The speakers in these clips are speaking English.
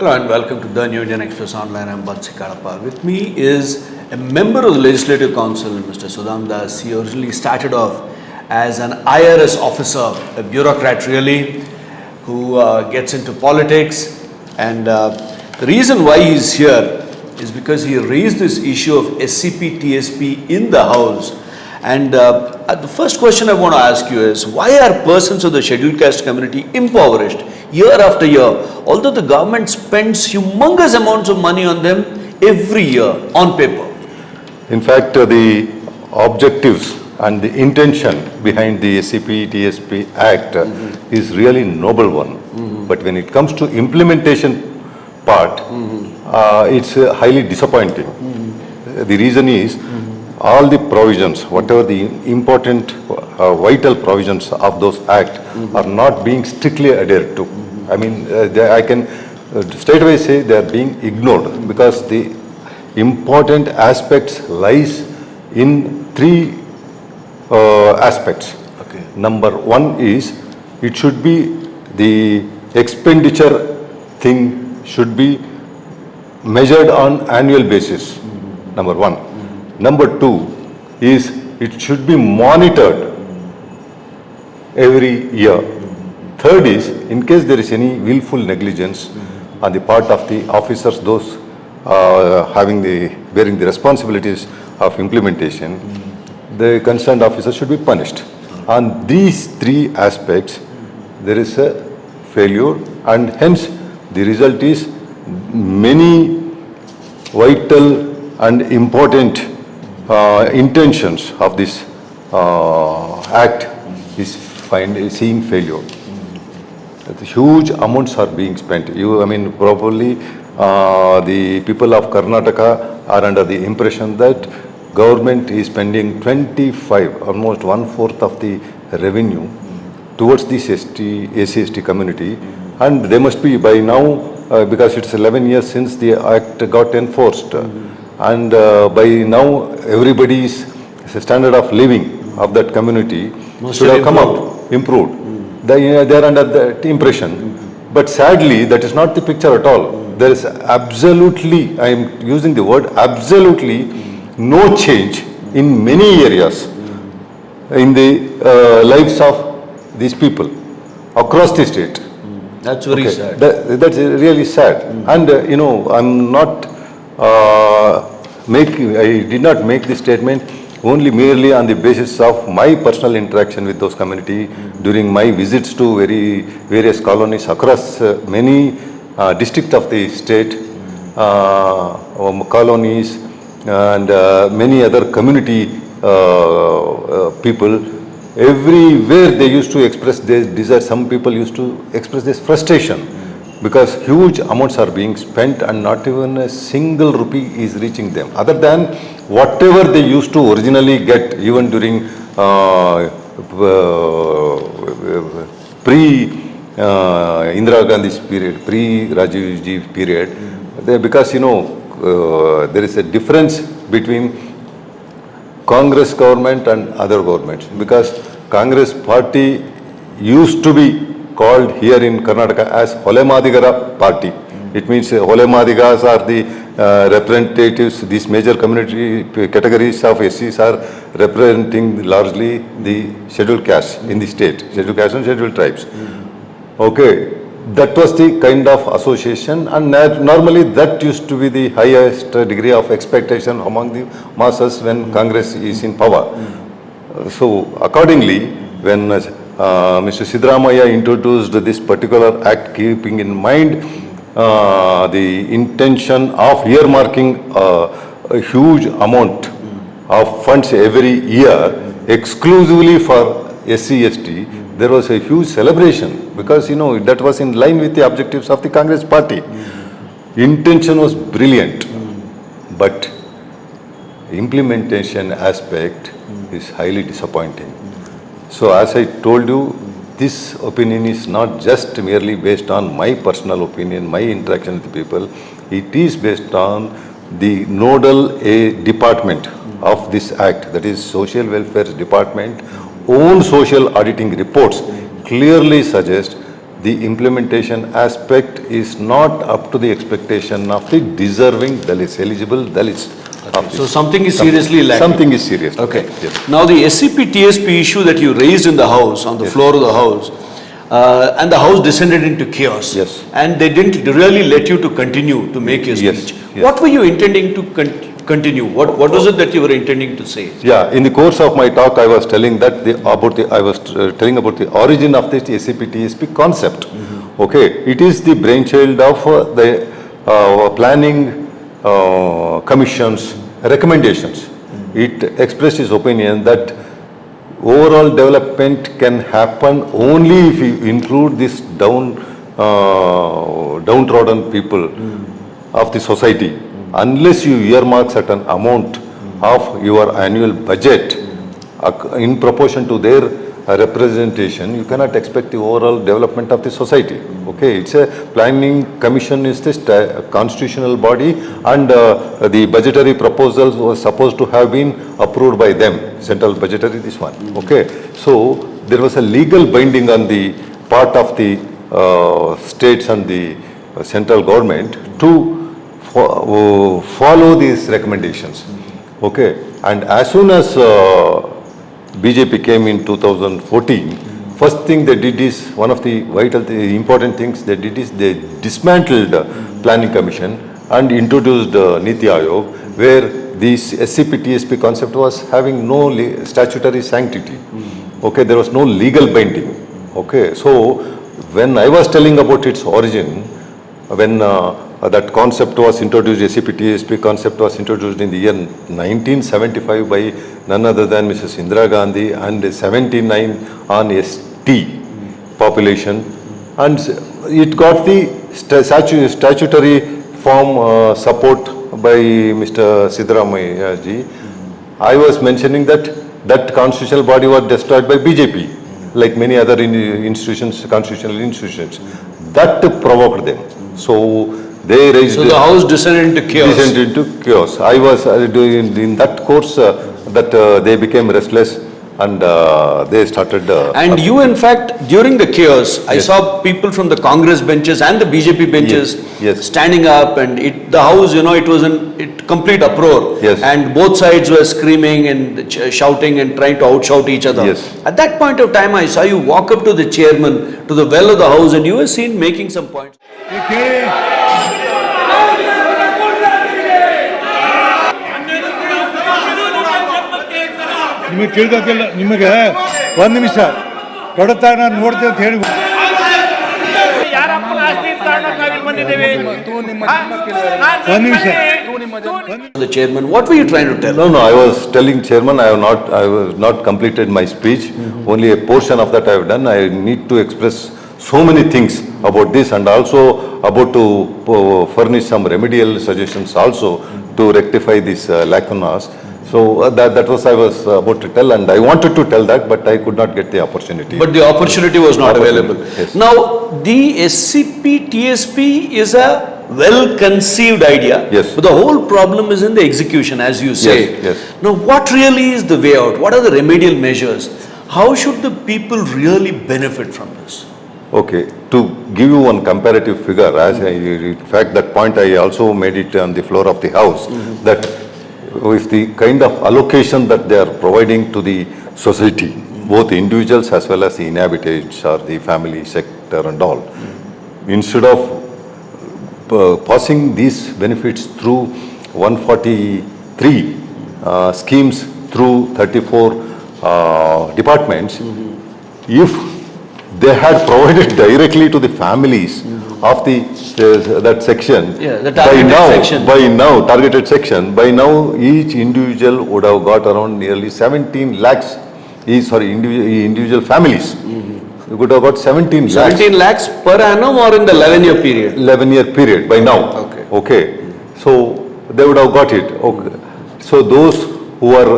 Hello and welcome to the New Indian Express Online. I'm Batsi Kadapa. With me is a member of the Legislative Council, Mr. Sudham Das. He originally started off as an IRS officer, a bureaucrat really, who gets into politics. And the reason why he's here is because he raised this issue of SCP-TSP in the House. And the first question I want to ask you is, why are persons of the scheduled caste community impoverished year after year, although the government spends humongous amounts of money on them every year on paper? In fact, the objectives and the intention behind the SCP-TSP Act is really noble one. But when it comes to implementation part, it's highly disappointing. The reason is, all the provisions, whatever the important, vital provisions of those acts are not being strictly adhered to. I mean, I can straight away say they are being ignored because the important aspects lies in three aspects. Okay. Number one is, it should be the expenditure thing should be measured on annual basis. Number one. Number two is, it should be monitored every year. Third is, in case there is any willful negligence on the part of the officers, those bearing the responsibilities of implementation, the concerned officer should be punished. On these three aspects, there is a failure, and hence the result is many vital and important intentions of this act is seeing failure. Huge amounts are being spent. Probably the people of Karnataka are under the impression that government is spending 25, almost 1/4 of the revenue towards this SC/ST community, and they must be by now, because it's 11 years since the act got enforced. And by now, everybody's standard of living of that community should have come up, improved. They are under that impression. But sadly, that is not the picture at all. There is absolutely, I am using the word absolutely, no change in many areas in the lives of these people across the state. That's very sad. That's really sad. And I'm not I did not make this statement only merely on the basis of my personal interaction with those community during my visits to various colonies across many districts of the state, colonies, and many other community people. Everywhere they used to express their desire. Some people used to express this frustration because huge amounts are being spent and not even a single rupee is reaching them, other than whatever they used to originally get even during pre-Indira Gandhi's period, pre-Rajiv Ji period, because there is a difference between Congress government and other governments, because Congress party used to be called here in Karnataka as Holemadigara party. It means Holemadigas are the representatives. These major community categories of SCs are representing largely the scheduled caste in the state, scheduled caste and scheduled tribes. Okay, that was the kind of association, and normally that used to be the highest degree of expectation among the masses when Congress is in power. So accordingly, when Mr. Siddaramaiah introduced this particular act, keeping in mind the intention of earmarking a huge amount of funds every year exclusively for SC/ST, there was a huge celebration because that was in line with the objectives of the Congress party. Intention was brilliant, but implementation aspect is highly disappointing. So as I told you, this opinion is not just merely based on my personal opinion, my interaction with the people. It is based on the nodal department of this act, that is Social Welfare Department. Own social auditing reports clearly suggest the implementation aspect is not up to the expectation of the deserving Dalits, eligible Dalits. So something is seriously lacking. Something is serious. Okay. Yes. Now the SCP-TSP issue that you raised in the House, on the floor of the House, and the House descended into chaos. Yes. And they didn't really let you to continue to make your Yes, speech. yes. What were you intending to continue? What was it that you were intending to say? Yeah, in the course of my talk, I was telling that telling about the origin of this SCP-TSP concept. Okay, it is the brainchild of the planning commission's recommendations. It expressed its opinion that overall development can happen only if you include this downtrodden people of the society. Unless you earmark certain amount of your annual budget in proportion to their representation, you cannot expect the overall development of the society. Okay, it's a planning commission is this constitutional body, and the budgetary proposals was supposed to have been approved by them, central budgetary, this one. Okay, so there was a legal binding on the part of the states and the central government to follow these recommendations. Okay, and as soon as BJP came in 2014, first thing they did is, one of the important things they did is they dismantled planning commission and introduced Niti Aayog, where this SCP-TSP concept was having no statutory sanctity. Okay, there was no legal binding. Okay, so when I was telling about its origin, when that concept was introduced, SCP-TSP concept was introduced in the year 1975 by none other than Mrs. Indira Gandhi, and 79 on ST population, and it got the statutory form support by Mr. Siddaramaiah ji. I was mentioning that constitutional body was destroyed by BJP, like many other institutions, constitutional institutions. That provoked them. So they raised. So the House descended into chaos. Descended into chaos. I was doing in that course that they became restless, and they started. And you, in fact, during the chaos, I saw people from the Congress benches and the BJP benches Yes. standing up, and the House, it was in complete uproar. Yes. And both sides were screaming and shouting and trying to outshout each other. Yes. At that point of time, I saw you walk up to the chairman, to the well of the House, and you were seen making some points. ನಿಮಗೆ ಕೇಳ್ಬೇಕಿಲ್ಲ, ನಿಮಗೆ ಒಂದು ನಿಮಿಷ ಕೊಡುತ್ತಾ ನಾನು ನೋಡ್ತೇವೆ ಅಂತ ಹೇಳಿ ಒಂದು ನಿಮಿಷ. The chairman, what were you trying to tell? No, I was telling chairman, I was not completed my speech. Only a portion of that I have done. I need to express so many things about this, and also about to furnish some remedial suggestions also to rectify these lacunas. So that was I was about to tell, and I wanted to tell that, but I could not get the opportunity. But the opportunity was not available. Yes. Now, the SCP-TSP is a well-conceived idea. Yes. But the whole problem is in the execution, as you say. Yes. Now, what really is the way out? What are the remedial measures? How should the people really benefit from this? Okay, to give you one comparative figure, in fact that point I also made it on the floor of the House, that with the kind of allocation that they are providing to the society, both individuals as well as the inhabitants or the family sector and all, instead of passing these benefits through 143 schemes through 34 departments, if they had provided directly to the families of that section. Yeah, the targeted section. Targeted section. By now, each individual would have got around nearly 17 lakhs. Individual families. You could have got 17 lakhs. 17 lakhs per annum or in the 11-year period? 11-year period by now. Okay. So they would have got it. Okay. So those who are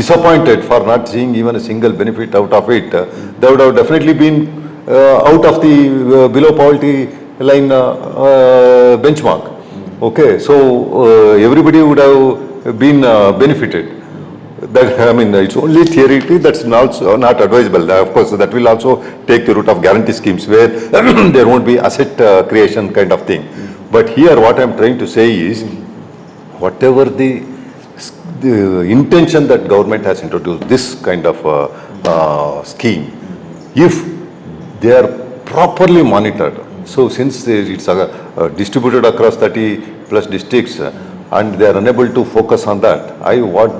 disappointed for not seeing even a single benefit out of it, they would have definitely been out of the below poverty line benchmark. Okay, so everybody would have been benefited. That, I mean, it's only theoretically, that's also not advisable. Of course, that will also take the route of guarantee schemes where there won't be asset creation kind of thing. But here what I'm trying to say is, whatever the intention that government has introduced, this kind of scheme, if they are properly monitored, so since it's distributed across 30 plus districts and they are unable to focus on that, I want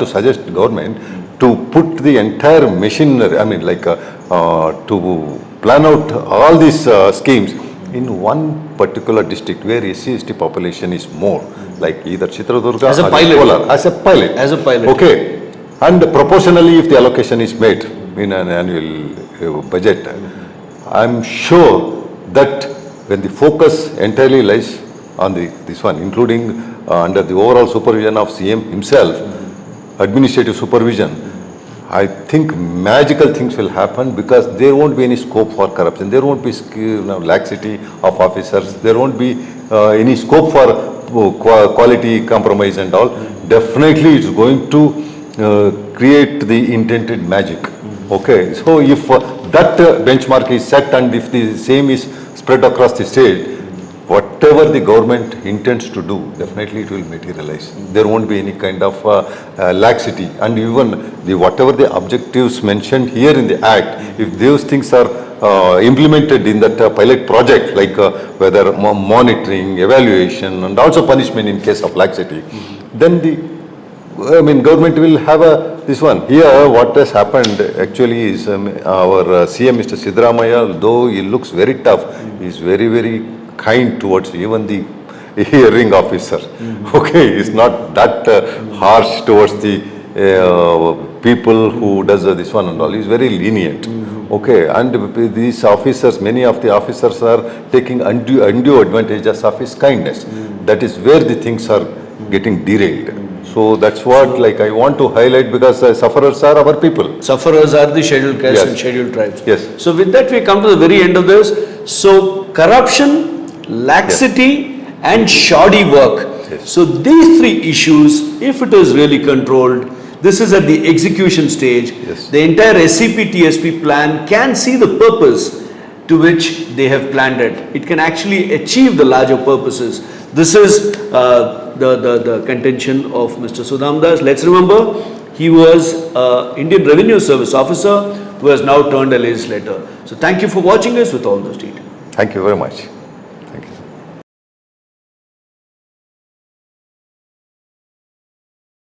to suggest government to put the entire machinery, I mean like to plan out all these schemes in one particular district where SC/ST population is more, like either Chitradurga as a or pilot. Kolar, as a pilot. As a pilot. Okay. And proportionally, if the allocation is made in an annual budget, I'm sure that when the focus entirely lies on this one, including under the overall supervision of CM himself, administrative supervision, I think magical things will happen because there won't be any scope for corruption. There won't be laxity of officers. There won't be any scope for quality compromise and all. Definitely it's going to create the intended magic. Okay, so if that benchmark is set and if the same is spread across the state, whatever the government intends to do, definitely it will materialize. There won't be any kind of laxity, and even whatever the objectives mentioned here in the Act, if those things are implemented in that pilot project, like whether monitoring, evaluation, and also punishment in case of laxity, then government will have this one. Here, what has happened actually is our CM, Mr. Siddaramaiah, though he looks very tough, is very, very kind towards even the hearing officer. Okay, it's not that harsh towards the people who does this one and all. He's very lenient. Okay, and these officers, many of the officers are taking undue advantages of his kindness. That is where the things are getting derailed. So that's what I want to highlight, because sufferers are our people. Sufferers are the scheduled castes Yes. and scheduled tribes. Yes. So with that we come to the very end of this. So corruption, laxity and shoddy work. Yes. So these three issues, if it is really controlled, this is at the execution stage. Yes. The entire SCP-TSP plan can see the purpose to which they have planned it. It can actually achieve the larger purposes. This is the contention of Mr. Sudham Das. Let's remember, he was Indian Revenue Service officer who has now turned a legislator. So thank you for watching us with all those details. Thank you very much.